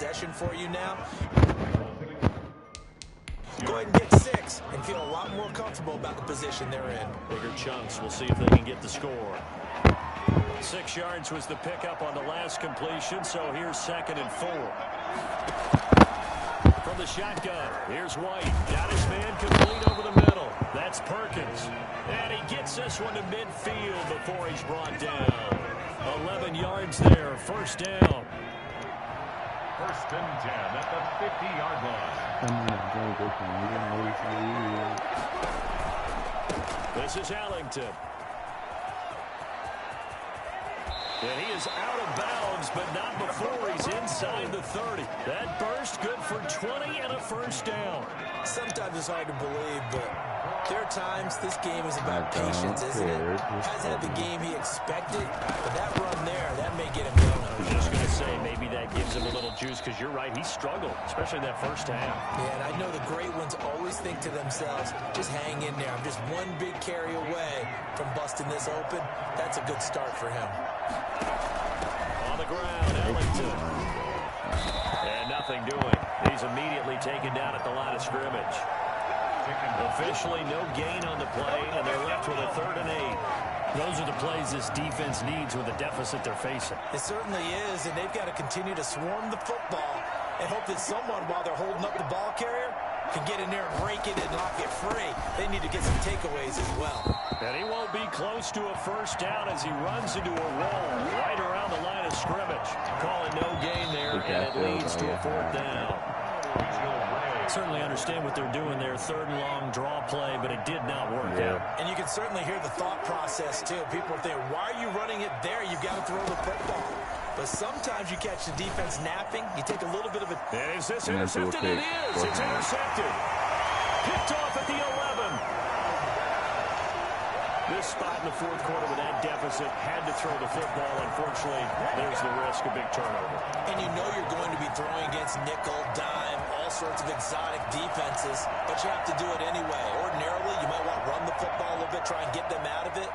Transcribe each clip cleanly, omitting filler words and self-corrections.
possession for you now. Go ahead and get 6 and feel a lot more comfortable about the position they're in. Bigger chunks. We'll see if they can get the score. 6 yards was the pickup on the last completion, so here's 2nd and 4. From the shotgun, here's White. Got his man complete over the middle. That's Perkins. And he gets this one to midfield before he's brought down. 11 yards there, 1st down. 1st and 10 at the 50-yard line. This is Ellington. And he is out of bounds, but not before he's inside the 30. That burst good for 20 and a 1st down. Sometimes it's hard to believe, but there are times this game is about patience, isn't it? Hasn't had the game he expected, but that run there, that may get him going. I was just going to say, maybe that gives him a little juice, because you're right, he struggled, especially in that 1st half. Yeah, and I know the great ones always think to themselves, just hang in there. I'm just one big carry away from busting this open. That's a good start for him. On the ground, Ellington. And nothing doing. He's immediately taken down at the line of scrimmage. Officially no gain on the play, and they're left with a 3rd and 8. Those are the plays this defense needs with the deficit they're facing. It certainly is, and they've got to continue to swarm the football and hope that someone, while they're holding up the ball carrier, can get in there and rake it and knock it free. They need to get some takeaways as well. And he won't be close to a 1st down as he runs into a wall right around the line of scrimmage. Calling no gain there, and it leads to a 4th down. Certainly understand what they're doing there, 3rd and long draw play, but it did not work out. And you can certainly hear the thought process, too. People are thinking, why are you running it there? You've got to throw the football. But sometimes you catch the defense napping. You take a little bit of a... Is this intercepted? It is. It's intercepted. Picked off at the 11. This spot in the 4th quarter with that deficit, had to throw the football. Unfortunately, there's the risk of big turnover. And you know you're going to be throwing against nickel, dime, all sorts of exotic defenses, but you have to do it anyway. Ordinarily, you might want to run the football a little bit, try and get them out of it.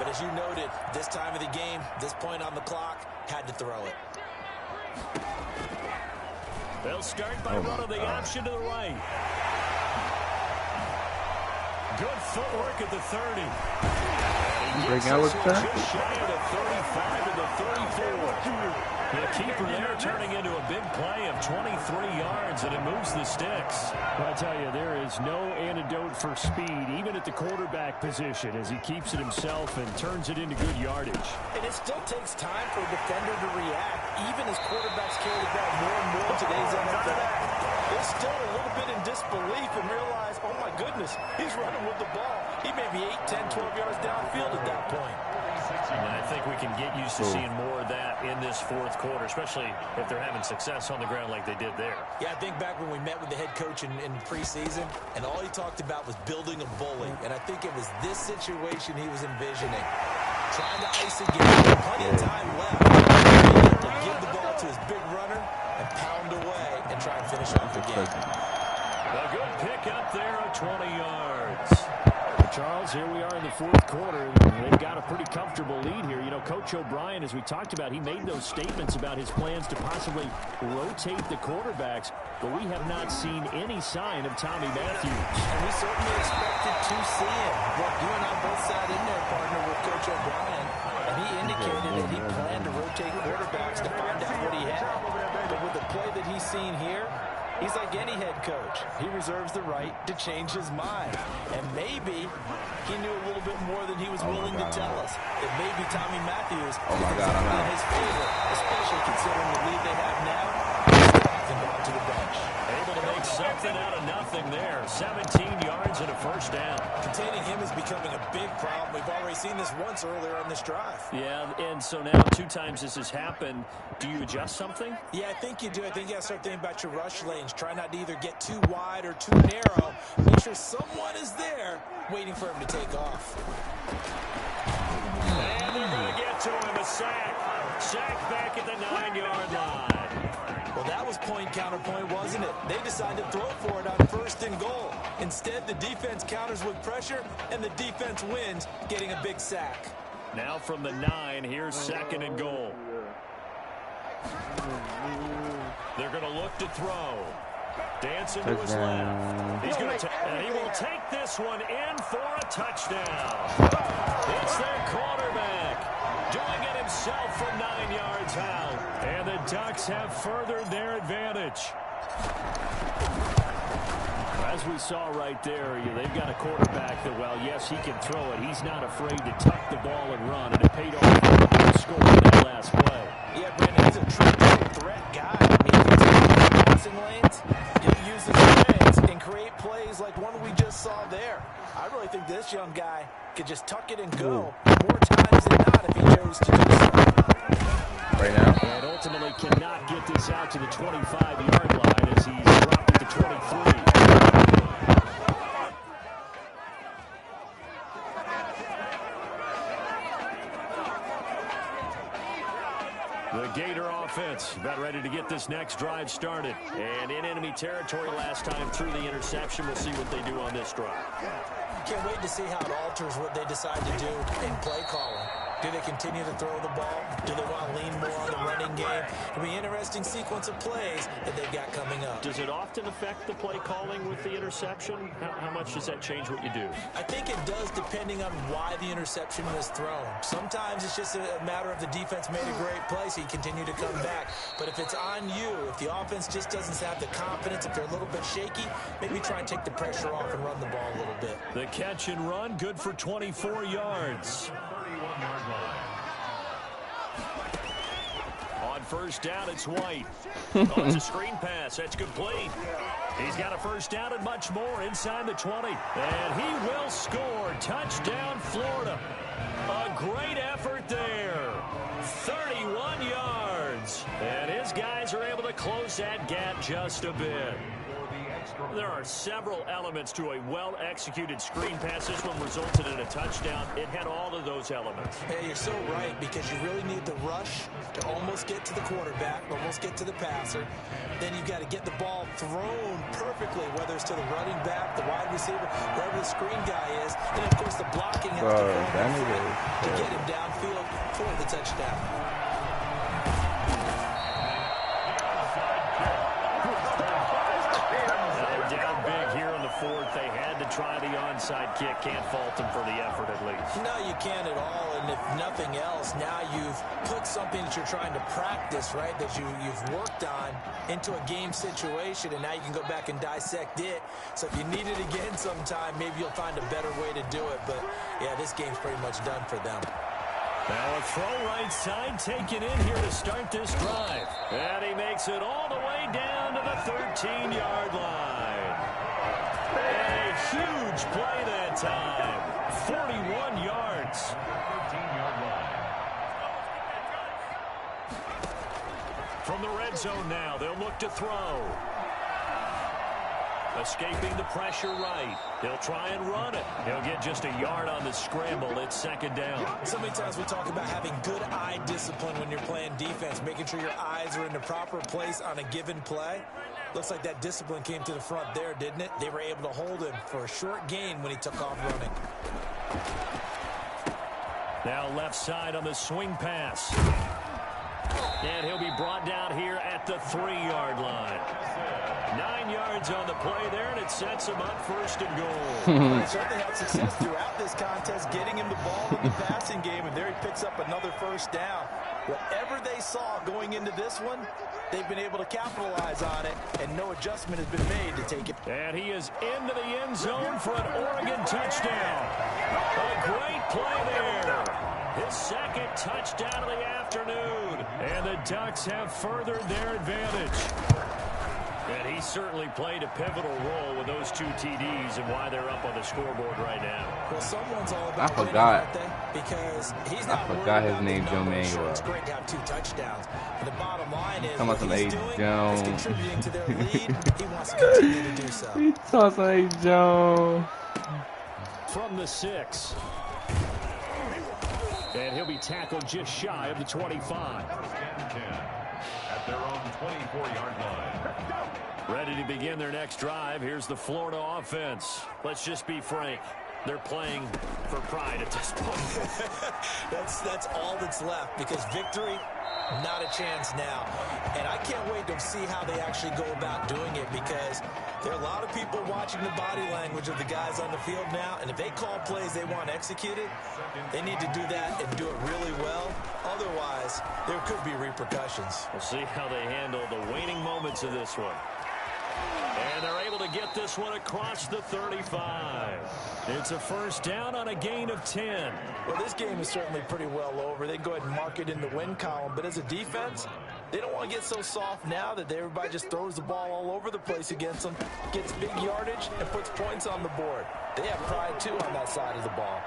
But as you noted, this time of the game, this point on the clock, had to throw it. They'll start by running the option to the right. Good footwork at the 30. Bring Alex back. Just shy of the 35 to the 34. The keeper there turning into a big play of 23 yards, and it moves the sticks. Well, I tell you, there is no antidote for speed, even at the quarterback position, as he keeps it himself and turns it into good yardage. And it still takes time for a defender to react, even as quarterbacks carry the ball more and more in today's NFL. They're still a little bit in disbelief and realize, oh my goodness, he's running with the ball. He may be 8, 10, 12 yards downfield at that point. And I think we can get used to seeing more of that in this 4th quarter, especially if they're having success on the ground like they did there. Yeah, I think back when we met with the head coach in preseason, and all he talked about was building a bully. And I think it was this situation he was envisioning. Trying to ice a game, plenty of time left. To give the ball to his big runner and pound away and try and finish off the game. A good pick up there of 20 yards. Charles, here we are in the 4th quarter. They've got a pretty comfortable lead here. You know, Coach O'Brien, as we talked about, he made those statements about his plans to possibly rotate the quarterbacks, but we have not seen any sign of Tommy Matthews. And we certainly expected to see him. Look, you and I both sat in there, partner, with Coach O'Brien, and he indicated that he planned to rotate quarterbacks to find out what he had. But with the play that he's seen here, he's like any head coach. He reserves the right to change his mind. And maybe he knew a little bit more than he was willing to tell us. It may be Tommy Matthews in his favor, especially considering the lead they have now. And gone to the bench. Able to make something out of nothing there. 17 yards and a 1st down. Containing him is becoming a big problem. We've already seen this once earlier on this drive. Yeah, and so now 2 times this has happened. Do you adjust something? Yeah, I think you do. I think you got to start thinking about your rush lanes. Try not to either get too wide or too narrow. Make sure someone is there waiting for him to take off. And they're going to get to him. A sack. Sack back at the 9-yard line. Well, that was point counterpoint, wasn't it? They decided to throw for it on 1st and goal. Instead, the defense counters with pressure, and the defense wins, getting a big sack. Now from the 9, here's 2nd and goal. They're going to look to throw. Dancing to his left. He's going to and he will take this one in for a touchdown. It's their quarterback doing it himself from 9 yards out. And the Ducks have furthered their advantage. As we saw right there, they've got a quarterback that, well, yes, he can throw it. He's not afraid to tuck the ball and run, and it paid off for the score in that last play. Yeah, Brandon, he's a true threat guy. I mean, if he's in the passing lanes, he'll use his legs and create plays like one we just saw there. I really think this young guy could just tuck it and go more times than not if he chose to do so. Right now. And ultimately cannot get this out to the 25-yard line as he's dropped it to 23. The Gator offense about ready to get this next drive started. And in enemy territory last time through the interception. We'll see what they do on this drive. Can't wait to see how it alters what they decide to do in play calling. Do they continue to throw the ball? Do they want to lean more on the running game? It'll be an interesting sequence of plays that they've got coming up. Does it often affect the play calling with the interception? How much does that change what you do? I think it does depending on why the interception was thrown. Sometimes it's just a matter of the defense made a great play, so you continue to come back. But if it's on you, if the offense just doesn't have the confidence, if they're a little bit shaky, maybe try and take the pressure off and run the ball a little bit. The catch and run, good for 24 yards. On first down, it's White. Oh, it's a screen pass. That's complete. He's got a first down and much more inside the 20. And he will score. Touchdown, Florida. A great effort there. 31 yards. And his guys are able to close that gap just a bit. There are several elements to a well-executed screen pass. This one resulted in a touchdown. It had all of those elements. Hey, you're so right, because you really need the rush to almost get to the quarterback, almost get to the passer. Then you've got to get the ball thrown perfectly, whether it's to the running back, the wide receiver, wherever the screen guy is. And, of course, the blocking has to get him downfield for the touchdown. Fourth, they had to try the onside kick. Can't fault them for the effort, at least. No, you can't at all. And if nothing else, now you've put something that you're trying to practice, right, that you've worked on into a game situation, and now you can go back and dissect it. So if you need it again sometime, maybe you'll find a better way to do it. But, yeah, this game's pretty much done for them. Now a throw right side taken in here to start this drive. And he makes it all the way down to the 13-yard line. A huge play that time. 41 yards. 13-yard line. From the red zone now, they'll look to throw. Escaping the pressure right. He'll try and run it. He'll get just a yard on the scramble. It's second down. So many times we talk about having good eye discipline when you're playing defense, making sure your eyes are in the proper place on a given play. Looks like that discipline came to the front there, didn't it? They were able to hold him for a short gain when he took off running. Now left side on the swing pass. And he'll be brought down here at the 3-yard line. 9 yards on the play there, and it sets him up first and goal. They certainly had success throughout this contest, getting him the ball in the passing game, and there he picks up another first down. Whatever they saw going into this one, they've been able to capitalize on it, and no adjustment has been made to take it. And he is into the end zone for an Oregon touchdown. A great play there. His second touchdown of the afternoon. And the Ducks have furthered their advantage. And he certainly played a pivotal role with those 2 TDs and why they're up on the scoreboard right now. Well, someone's all about I forgot. winning, because he's not I forgot his name, Joe Manuel. Sure, it's great to have 2 touchdowns. But the bottom line is Talking about some he's A. doing Jones. is contributing to their lead. He wants to continue to do so. He talks like A. Jones. From the 6. And he'll be tackled just shy of the 25. At their own 24-yard line. Ready to begin their next drive. Here's the Florida offense. Let's just be frank. They're playing for pride at this point. That's all that's left, because victory, not a chance now. And I can't wait to see how they actually go about doing it, because there are a lot of people watching the body language of the guys on the field now, and if they call plays they want executed, they need to do that and do it really well. Otherwise, there could be repercussions. We'll see how they handle the waning moments of this one. And they're able to get this one across the 35. It's a first down on a gain of 10. Well, this game is certainly pretty well over. They can go ahead and mark it in the win column. But as a defense, they don't want to get so soft now that everybody just throws the ball all over the place against them, gets big yardage, and puts points on the board. They have pride, too, on that side of the ball.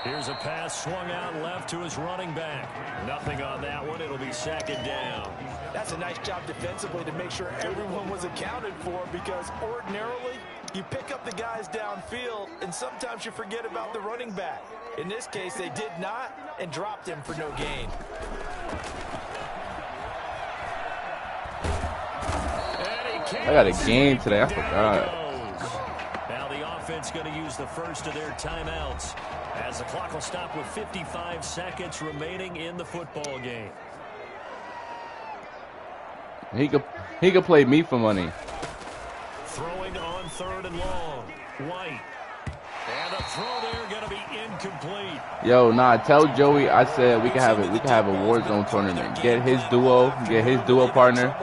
Here's a pass swung out left to his running back. Nothing on that one. It'll be second down. That's a nice job defensively to make sure everyone was accounted for, because ordinarily you pick up the guys downfield and sometimes you forget about the running back. In this case, they did not and dropped him for no gain. I got a game today. I forgot. Now the offense going to use the first of their timeouts, as the clock will stop with 55 seconds remaining in the football game. He could play me for money. Throwing on 3rd and long. White. And the throw there going to be incomplete. Yo, nah, tell Joey I said we can have it. We can have a Warzone tournament. Get his duo partner.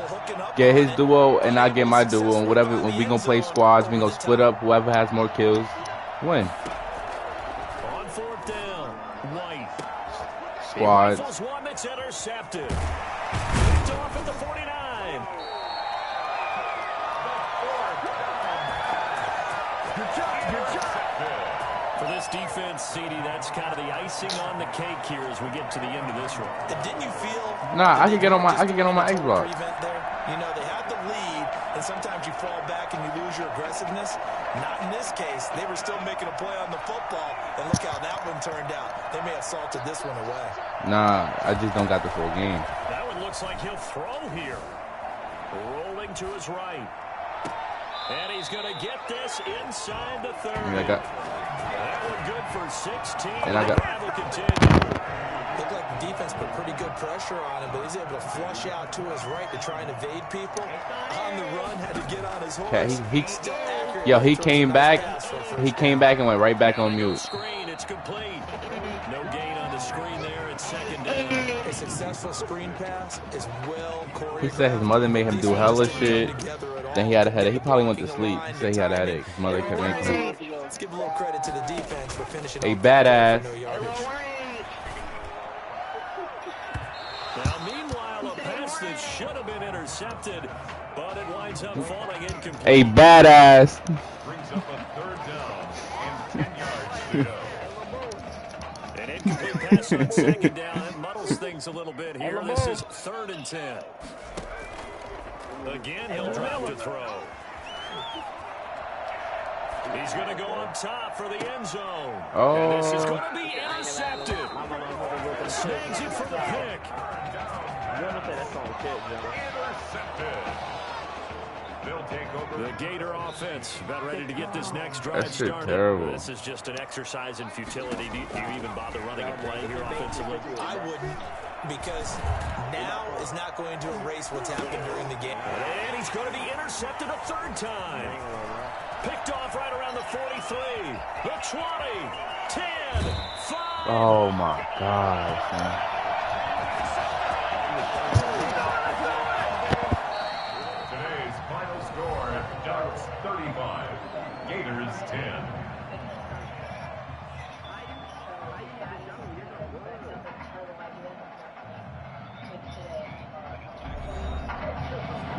Get his duo and I get my duo, and whatever. When we gonna play squads, we gonna split up. Whoever has more kills, win. On 4th down, White. Squads. One that's intercepted. Picked off at the 49. For this defense, CD, that's kind of the icing on the cake here as we get to the end of this one. Didn't you feel? Nah, I can get on my Xbox. You know, they had the lead, and sometimes you fall back and you lose your aggressiveness. Not in this case. They were still making a play on the football, and look how that one turned out. They may have salted this one away. Nah, I just don't got the full game. That one looks like he'll throw here. Rolling to his right. And he's going to get this inside the 30. That one good for 16. And I got. Will continue. Looked like the defense put pretty good pressure on him, but he's able to flush out to his right to try and evade people. On the run, had to get on his horse. Okay, he came back. He came back and went right back on mute. Screen, it's complete. No gain on the screen there. It's second down. A successful screen pass is well choreographed. He said his mother made him do hella shit. Then he had a headache. He probably went to sleep. He said he had a headache. His mother kept making him. Let's give a little credit to the defense for finishing a badass. Now, meanwhile, a pass that should have been intercepted, but it winds up falling incomplete. A badass. Brings up a 3rd down and 10 yards to go. An incomplete pass on 2nd down. It muddles things a little bit here. This is 3rd and 10. Again, he'll drop to throw. He's going to go on top for the end zone. Oh. And this is going to be intercepted. Snags it for the pick. They'll take over. The Gator offense about ready to get this next drive That shit started. terrible. This is just an exercise in futility. Do you even bother running a play here offensively? I wouldn't, because now is not going to erase what's happened during the game. And he's going to be intercepted a 3rd time. Picked off right around the 43, the 20, 10, 5. Oh my gosh, man. Today's final score, Ducks 35, Gators 10.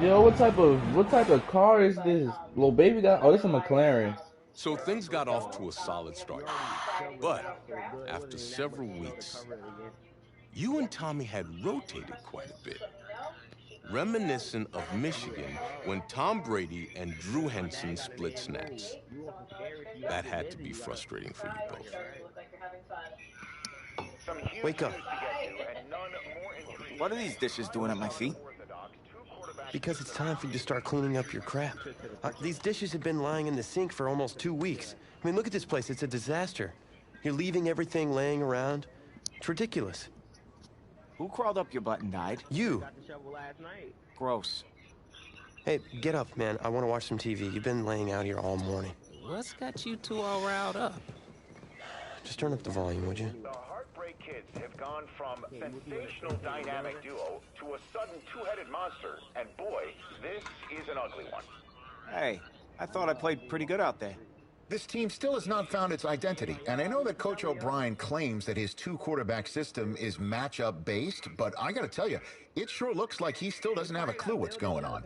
Yo, what type of car is this? Little baby got. Oh, this is a McLaren. So things got off to a solid start. But after several weeks, you and Tommy had rotated quite a bit. Reminiscent of Michigan when Tom Brady and Drew Henson split snaps. That had to be frustrating for you both. Wake up. What are these dishes doing at my feet? Because it's time for you to start cleaning up your crap. These dishes have been lying in the sink for almost 2 weeks. I mean, look at this place. It's a disaster. You're leaving everything laying around. It's ridiculous. Who crawled up your butt and died? You. Gross. Hey, get up, man. I want to watch some TV. You've been laying out here all morning. What's got you two all riled up? Just turn up the volume, would you? The Heartbreak Kids have gone from sensational dynamic duo to a sudden two-headed monster. And boy, this is an ugly one. Hey, I thought I played pretty good out there. This team still has not found its identity, and I know that Coach O'Brien claims that his two-quarterback system is matchup-based, but I gotta tell you, it sure looks like he still doesn't have a clue what's going on.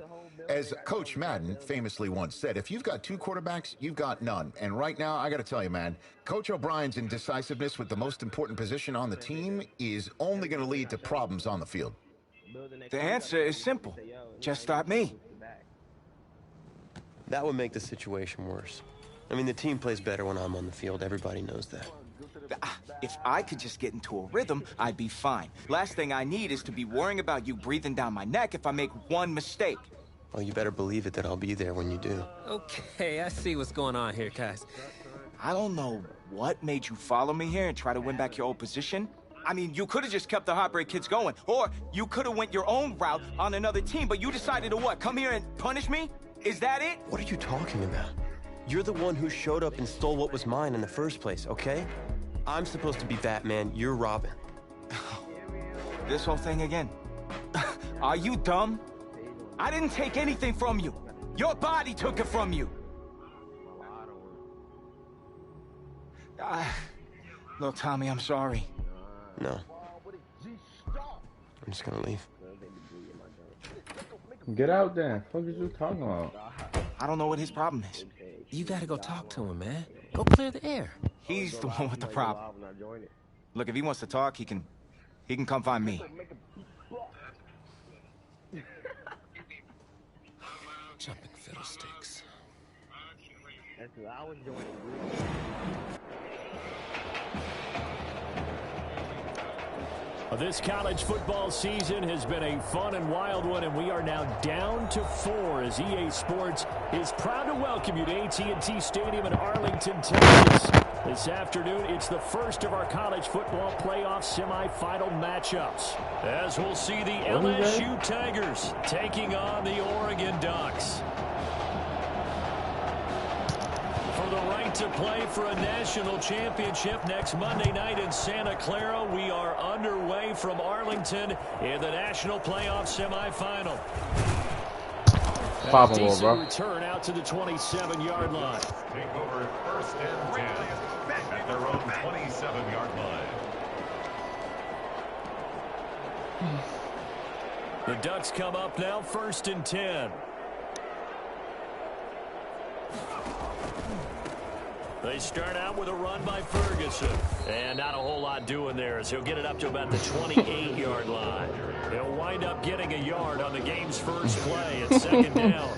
As Coach Madden famously once said, if you've got two quarterbacks, you've got none. And right now, I gotta tell you, man, Coach O'Brien's indecisiveness with the most important position on the team is only gonna lead to problems on the field. The answer is simple. Just start me. That would make the situation worse. I mean, the team plays better when I'm on the field. Everybody knows that. If I could just get into a rhythm, I'd be fine. Last thing I need is to be worrying about you breathing down my neck if I make one mistake. Well, you better believe it that I'll be there when you do. Okay, I see what's going on here, guys. I don't know what made you follow me here and try to win back your old position. I mean, you could have just kept the Heartbreak Kids going, or you could have went your own route on another team, but you decided to what, come here and punish me? Is that it? What are you talking about? You're the one who showed up and stole what was mine in the first place, okay? I'm supposed to be Batman, you're Robin. This whole thing again. Are you dumb? I didn't take anything from you. Your body took it from you. Look, Tommy, I'm sorry. No. I'm just gonna leave. Get out there. What are you talking about? I don't know what his problem is. You gotta go talk to him, man. Go clear the air. He's the one with the problem. Look, if he wants to talk, he can come find me. Jumping fiddlesticks. This college football season has been a fun and wild one, and we are now down to 4 as EA Sports is proud to welcome you to AT&T Stadium in Arlington, Texas. This afternoon, it's the first of our college football playoff semifinal matchups, as we'll see the LSU Tigers taking on the Oregon Ducks. For the right to play for a national championship next Monday night in Santa Clara, we are underway from Arlington in the national playoff semifinal. Pop him, bro. Return out to the 27-yard line. Take over first and 10 at their own 27-yard line. The Ducks come up now, first and 10. They start out with a run by Ferguson. And not a whole lot doing there as he'll get it up to about the 28-yard line. He'll wind up getting a yard on the game's first play at second down.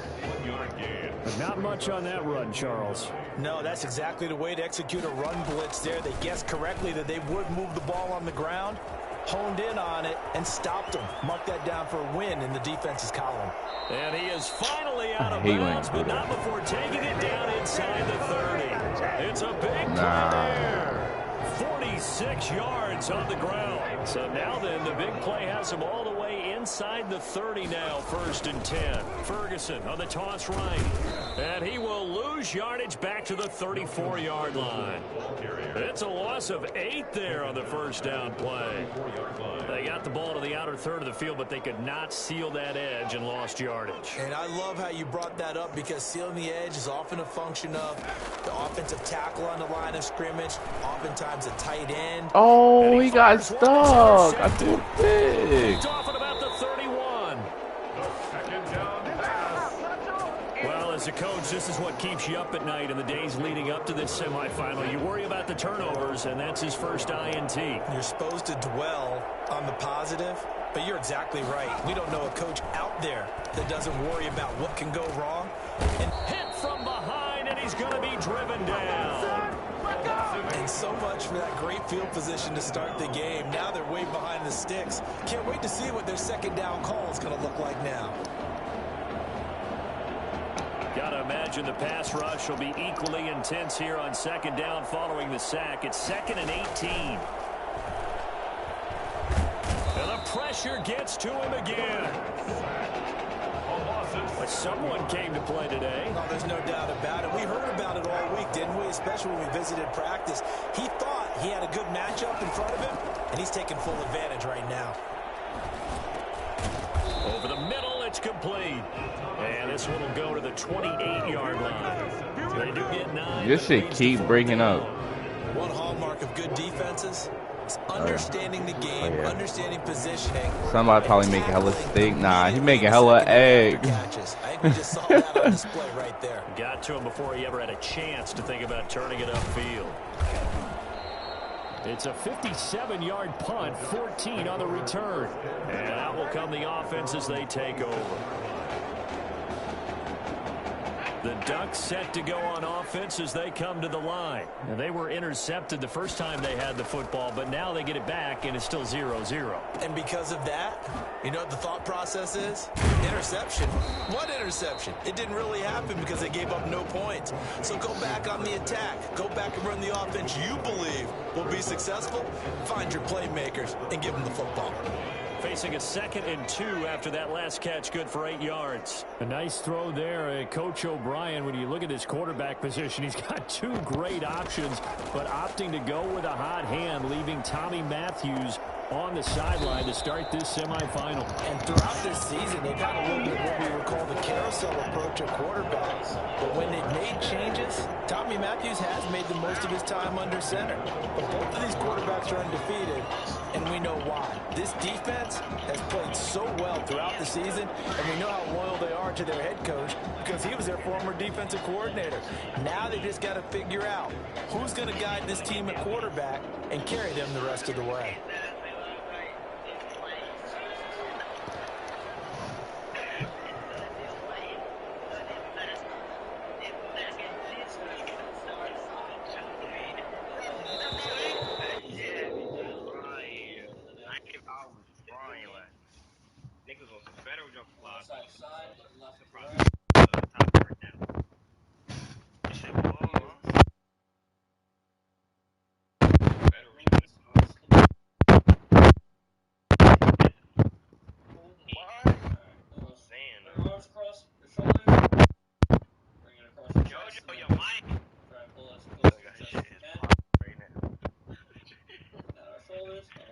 But not much on that run, Charles. No, that's exactly the way to execute a run blitz there. They guessed correctly that they would move the ball on the ground, honed in on it, and stopped them. Mark that down for a win in the defense's column. And he is finally out of bounds, but not before taking it down inside the 30. It's a big play there. 46 yards on the ground. So now then, the big play has him all the way inside the 30 now, first and 10. Ferguson on the toss right. And he will lose yardage back to the 34-yard line. It's a loss of 8 there on the first down play. They got the ball to the outer third of the field, but they could not seal that edge and lost yardage. And I love how you brought that up, because sealing the edge is often a function of the offensive tackle on the line of scrimmage, oftentimes a tight end. Oh, he got stuck. I threw it big. Off at about the 31. Well, as a coach, this is what keeps you up at night in the days leading up to this semifinal. You worry about the turnovers, and that's his first INT. You're supposed to dwell on the positive, but you're exactly right. We don't know a coach out there that doesn't worry about what can go wrong. And hit from behind, and he's going to be driven down. And so much for that great field position to start the game. Now they're way behind the sticks. Can't wait to see what their second down call is going to look like now. Got to imagine the pass rush will be equally intense here on second down following the sack. It's 2nd and 18. And the pressure gets to him again. But someone came to play today. Oh, there's no doubt about it. We heard about it all week, didn't we? Especially when we visited practice. He thought he had a good matchup in front of him, and he's taking full advantage right now. Over the middle, it's complete. And this one will go to the 28-yard line. They do get 9. This shit keep breaking up. One hallmark of good defenses is understanding the game, understanding positioning. Somebody probably making hella steak. Nah, he making hella egg. I think we just saw that on display right there. Got to him before he ever had a chance to think about turning it upfield. It's a 57-yard punt, 14 on the return. And out will come the offense as they take over. The Ducks set to go on offense as they come to the line. Now, they were intercepted the first time they had the football, but now they get it back, and it's still 0-0. And because of that, you know what the thought process is? Interception. What interception? It didn't really happen because they gave up no points. So go back on the attack. Go back and run the offense you believe will be successful. Find your playmakers and give them the football. Facing a 2nd and 2 after that last catch, good for 8 yards. A nice throw there, Coach O'Brien. When you look at his quarterback position, he's got 2 great options, but opting to go with a hot hand, leaving Tommy Matthews on the sideline to start this semifinal. And throughout this season, they've had a little bit of what we would call the carousel approach at quarterbacks. But when they've made changes, Tommy Matthews has made the most of his time under center. But both of these quarterbacks are undefeated, and we know why. This defense has played so well throughout the season, and we know how loyal they are to their head coach because he was their former defensive coordinator. Now they just got to figure out who's going to guide this team at quarterback and carry them the rest of the way.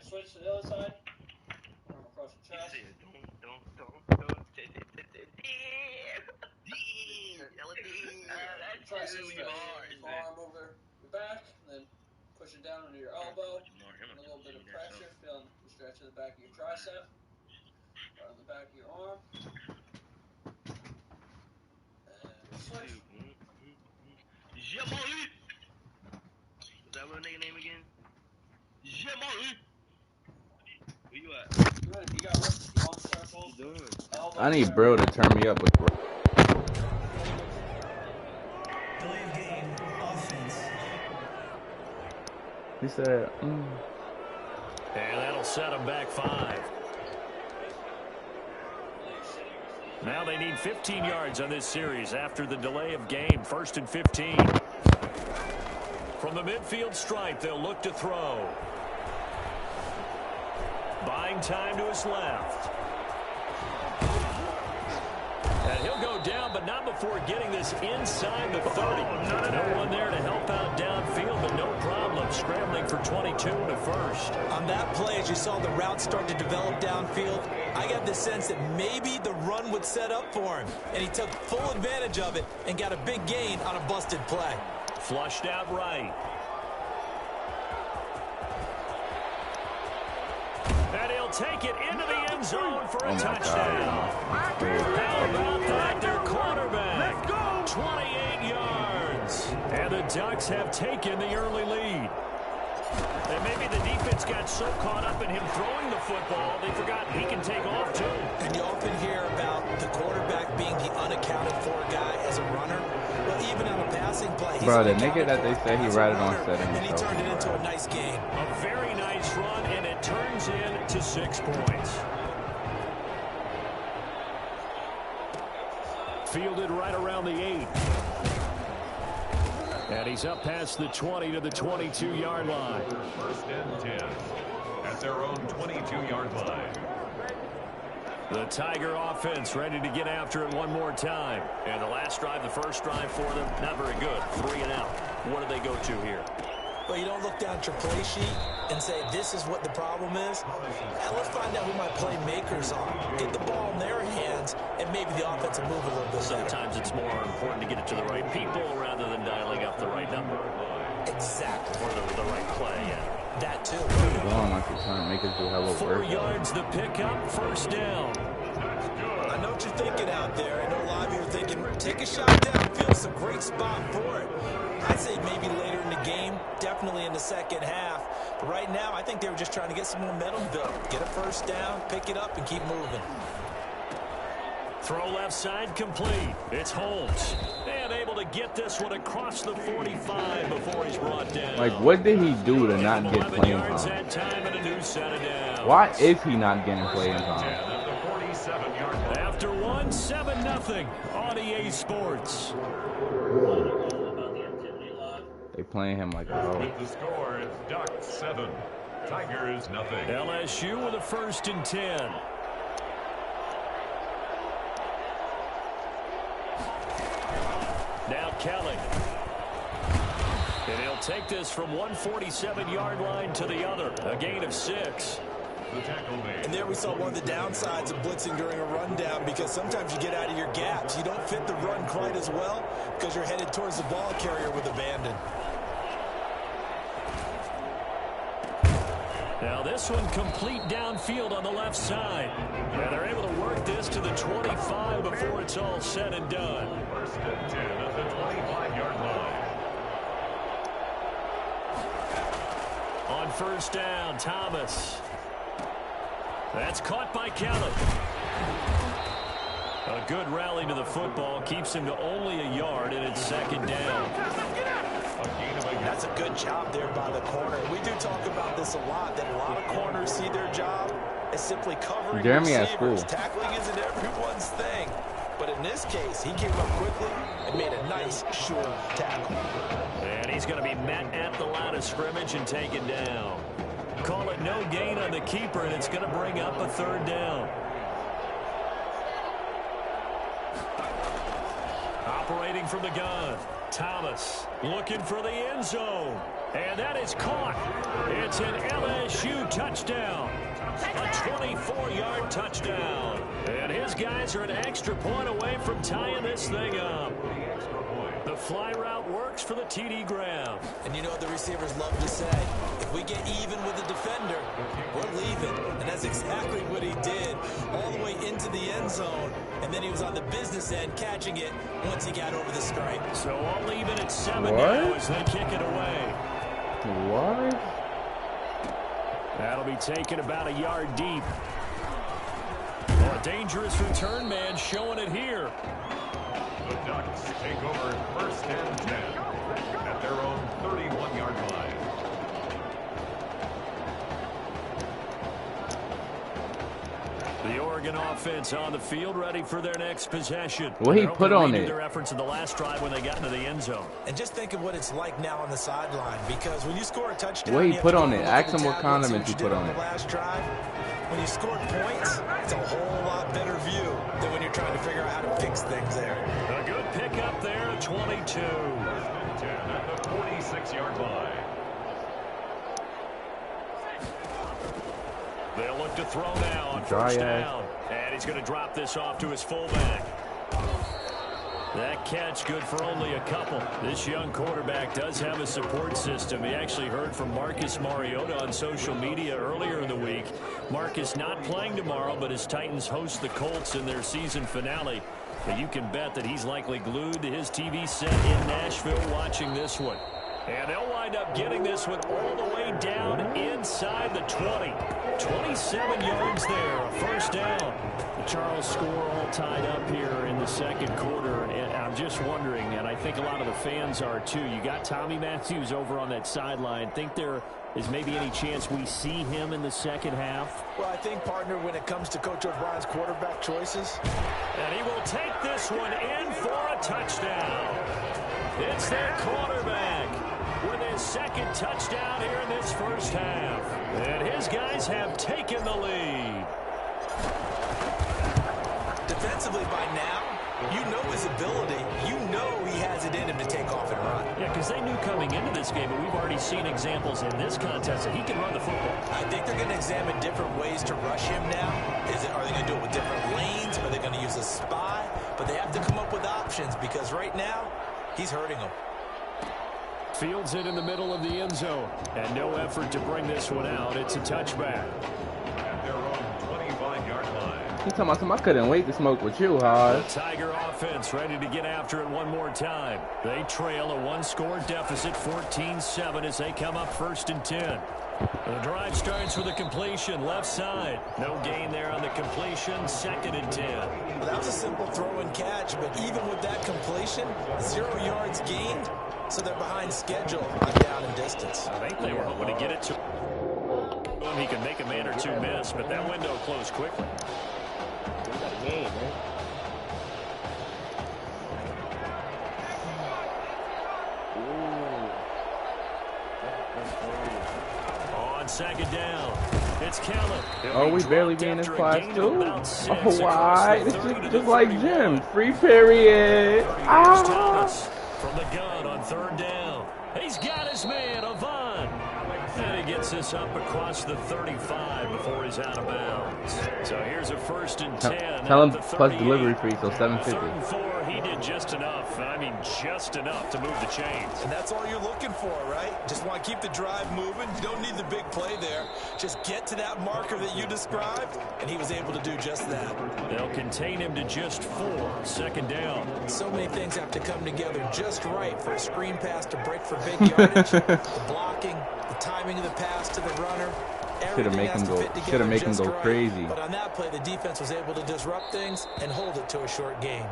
Switch to the other side. Arm across the chest. Try to arm over your back, and then push it down into your elbow. And a little bit of pressure, feeling the stretch of the back of your tricep. Right on the back of your arm. And switch. Jamali! Is that what nigga name again? Jamali! Where you at? Good. You got one circle. What you doing? I need bro to turn me up with bro. He said, And that'll set them back 5. Now they need 15 yards on this series after the delay of game. 1st and 15. From the midfield stripe, they'll look to throw. Buying time to his left. And he'll go down, but not before getting this inside the 30. No one there to help out downfield, but no problem scrambling for 22 to first. On that play, as you saw the route start to develop downfield, I got the sense that maybe the run would set up for him. And he took full advantage of it and got a big gain on a busted play. Flushed out right. And he'll take it into the end zone for a touchdown. How about that? Their quarterback. Let's go. 28 yards. And the Ducks have taken the early lead. And maybe the defense got so caught up in him throwing the football, they forgot he can take off too. And you often hear about the quarterback being the unaccounted for guy as a runner. Well, even on a passing play, he's bro, the nigga that they said he ratted on setting and he turned it into a nice game. A very nice run, and it turns into 6 points. fielded right around the 8. And he's up past the 20 to the 22-yard line. First and 10 at their own 22-yard line. The Tiger offense ready to get after it one more time. And the last drive, the first drive for them, not very good. 3 and out. What do they go to here? Well, you don't look down at your play sheet and say, this is what the problem is. Now let's find out who my playmakers are. Get the ball in their hands, and maybe the offense will move a little bit better. Sometimes it's more important to get it to the right people rather than dialing up the right number. Exactly. Or the right play, yeah. That too. Go on, like you're trying to make us do hella work. 4 yards the pickup, first down. I know what you're thinking out there. I know a lot of you are thinking, take a shot downfield. It's a great spot for it. I'd say maybe later in the game, definitely in the second half. But right now, I think they were just trying to get some momentum built. Get a first down, pick it up, and keep moving. Throw left side complete. It's Holmes. And able to get this one across the 45 before he's brought down. Like, what did he do to not get playing time? Why is he not getting playing time? After 1, 7-0 on EA Sports. They playing him like a hoe. With the score, it's Ducks 7, Tigers nothing. LSU with a 1st and 10. Now Kelly. And he'll take this from 147-yard line to the other. A gain of 6. And there we saw one of the downsides of blitzing during a rundown, because sometimes you get out of your gaps. You don't fit the run quite as well because you're headed towards the ball carrier with abandon. Now this one complete downfield on the left side. And they're able to work this to the 25 before it's all said and done. 1st and 10 at the 25-yard line. On 1st down, Thomas. That's caught by Kelly. A good rally to the football keeps him to only a yard, and it's 2nd down. That's a good job there by the corner. We do talk about this a lot, that a lot of corners see their job as simply covering receivers. Tackling isn't everyone's thing. But in this case, he came up quickly and made a nice, sure tackle. And he's going to be met at the line of scrimmage and taken down. Call it no gain on the keeper, and it's going to bring up a 3rd down. Operating from the gun, Thomas looking for the end zone. And that is caught. It's an LSU touchdown. A 24-yard touchdown. And his guys are an extra point away from tying this thing up. The fly route works for the TD grab. And you know what the receivers love to say? If we get even with the defender, we're leaving. And that's exactly what he did, all the way into the end zone. And then he was on the business end catching it once he got over the stripe. So all even at 7 now as they kick it away. What? That'll be taken about a yard deep. Oh, a dangerous return man showing it here. The Ducks take over 1st and 10 at their own 31-yard line. The Oregon offense on the field, ready for their next possession. What he put on it? Their efforts in the last drive when they got into the end zone. And just think of what it's like now on the sideline, because when you score a touchdown, what he put on it? Ask him what condiments he put on it. Last drive, when you scored points, it's a whole lot better view than when you're trying to figure out how to fix things there. A good pickup there at 22. 1st and 10 at the 46-yard line. They'll look to throw now on 1st down. And he's going to drop this off to his fullback. That catch good for only a couple. This young quarterback does have a support system. He actually heard from Marcus Mariota on social media earlier in the week. Marcus not playing tomorrow, but his Titans host the Colts in their season finale. But you can bet that he's likely glued to his TV set in Nashville watching this one. And they'll wind up getting this one all the way down inside the 20. 27 yards there, a 1st down. The Charles score all tied up here in the 2nd quarter. And I'm just wondering, and I think a lot of the fans are too, you got Tommy Matthews over on that sideline. Think there is maybe any chance we see him in the 2nd half? Well, I think, partner, when it comes to Coach O'Brien's quarterback choices. And he will take this one in for a touchdown. It's their quarterback with his second touchdown here in this first half. And his guys have taken the lead. Defensively by now, you know his ability. You know he has it in him to take off and run. Yeah, because they knew coming into this game, but we've already seen examples in this contest that he can run the football. I think they're going to examine different ways to rush him now. Are they going to do it with different lanes? Are they going to use a spy? But they have to come up with options because right now, he's hurting them. Fields it in the middle of the end zone. And no effort to bring this one out. It's a touchback. At their own 25-yard line. He talking about something I couldn't wait to smoke with you, Hodge. The Tiger offense ready to get after it one more time. They trail a one-score deficit, 14-7, as they come up 1st and 10. The drive starts with a completion, left side. No gain there on the completion, 2nd and 10. Well, that was a simple throw and catch, but even with that completion, 0 yards gained, so they're behind schedule on down and distance. I think they were hoping to get it to him. He can make a man or two miss, but that window closed quickly. On 2nd down, it's Kellen. Oh, we barely be in this class too? Oh, why? It's just like Jim. Free period. Thomas from the gun on 3rd down. He's got his man, Avant. And he gets this up across the 35 before he's out of bounds. So here's a 1st and 10. Tell him plus delivery fee, so $7.50. 3rd and 4, he did just enough. I mean, just enough to move the chains. And that's all you're looking for, right? Just want to keep the drive moving. You don't need the big play there. Just get to that marker that you described, and he was able to do just that. They'll contain him to just 4. 2nd down. So many things have to come together just right for a screen pass to break for big yardage. The blocking, the timing of the pass to the runner. Should have made him go crazy. But on that play, the defense was able to disrupt things and hold it to a short gain.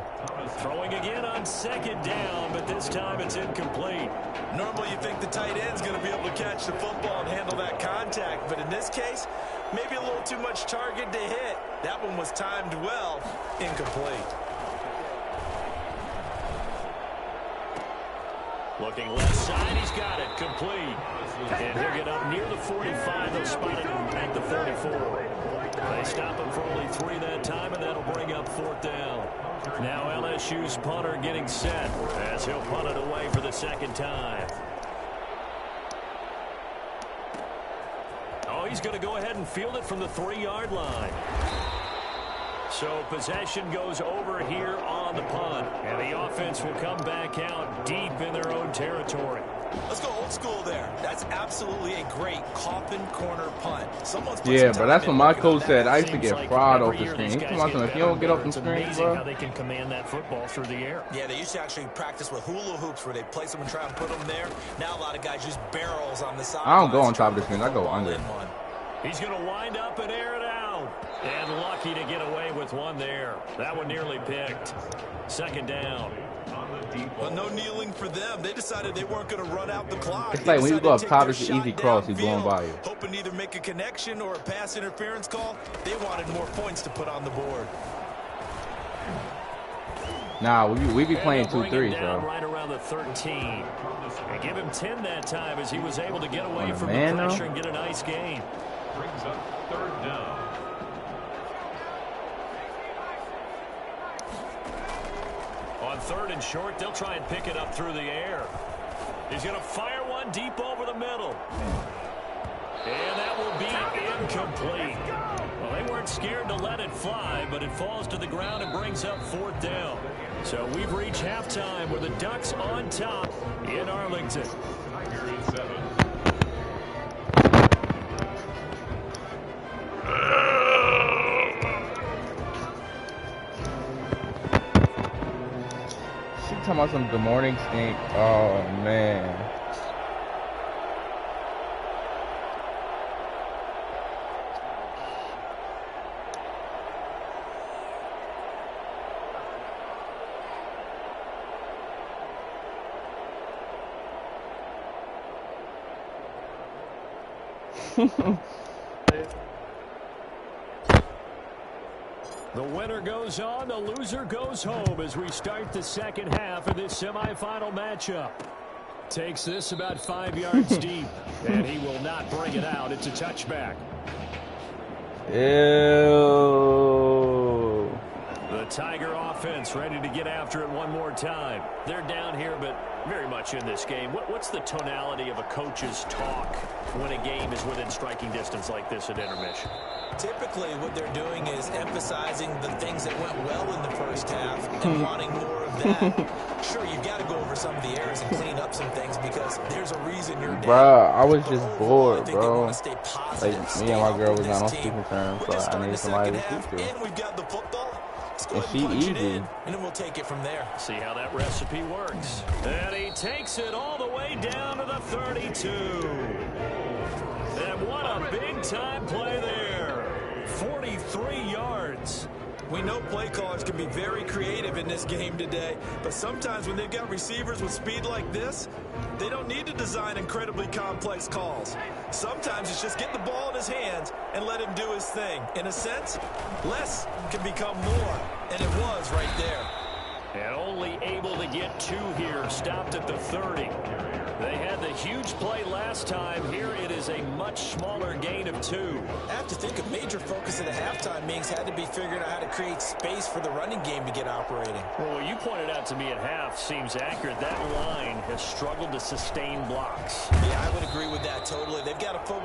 Throwing again on 2nd down, but this time it's incomplete. Normally you think the tight end's going to be able to catch the football and handle that contact, but in this case, maybe a little too much target to hit. That one was timed well, incomplete. Looking left side, he's got it, complete. And he'll get up near the 45. They'll spot him at the 44. They stop him for only 3 that time, and that'll bring up 4th down. Now LSU's punter getting set as he'll punt it away for the 2nd time. Oh, he's going to go ahead and field it from the 3-yard line. So possession goes over here on the punt, and the offense will come back out deep in their own territory. Let's go old school there. That's absolutely a great coffin corner punt. Yeah, but that's what my coach said. I used to get fried off the screen. If you don't get off the screen, bro. How they can command that football through the air. Yeah, they used to actually practice with hula hoops where they place them and try and put them there. Now a lot of guys use barrels on the side. I don't go on top of the screen. I go under. He's going to wind up and air it out. And lucky to get away with one there. That one nearly picked. 2nd down. Well, no kneeling for them. They decided they weren't going to run out the clock. It's like when you go up top, it's an easy cross. He's going by you. Hoping to either make a connection or a pass interference call. They wanted more points to put on the board. Nah, we be playing 2-3, so. Right around the 13. And give him 10 that time as he was able to get away from the pressure and get a nice gain. Brings up 3rd down. On 3rd and short, they'll try and pick it up through the air. He's going to fire one deep over the middle. And that will be incomplete. Well, they weren't scared to let it fly, but it falls to the ground and brings up 4th down. So we've reached halftime with the Ducks on top in Arlington. Tigers 7. Talking about some good morning stink. Oh man. The winner goes on, the loser goes home as we start the second half of this semifinal matchup. Takes this about 5 yards deep, and he will not bring it out. It's a touchback. Ew. The Tiger offense ready to get after it one more time. They're down here, but very much in this game. What's the tonality of a coach's talk when a game is within striking distance like this at intermission? Typically, what they're doing is emphasizing the things that went well in the first half and wanting more of that. Sure, you've got to go over some of the errors and clean up some things because there's a reason you're down. Bruh, I was just bored, bro. Like, me and my girl was not on speaking terms, so I needed somebody to speak to. And we've got the football. And she easy. And then we'll take it from there. See how that recipe works. And he takes it all the way down to the 32. And what a big-time play there. 43 yards. We know play callers can be very creative in this game today, but sometimes when they've got receivers with speed like this, they don't need to design incredibly complex calls. Sometimes it's just get the ball in his hands and let him do his thing. In a sense, less can become more, and it was right there. And only able to get 2 here, stopped at the 30. They had the huge play last time. Here it is a much smaller gain of 2. I have to think a major focus of the halftime meetings had to be figuring out how to create space for the running game to get operating. Well, what you pointed out to me at half seems accurate. That line has struggled to sustain blocks. Yeah, I would agree with that totally. They've got to focus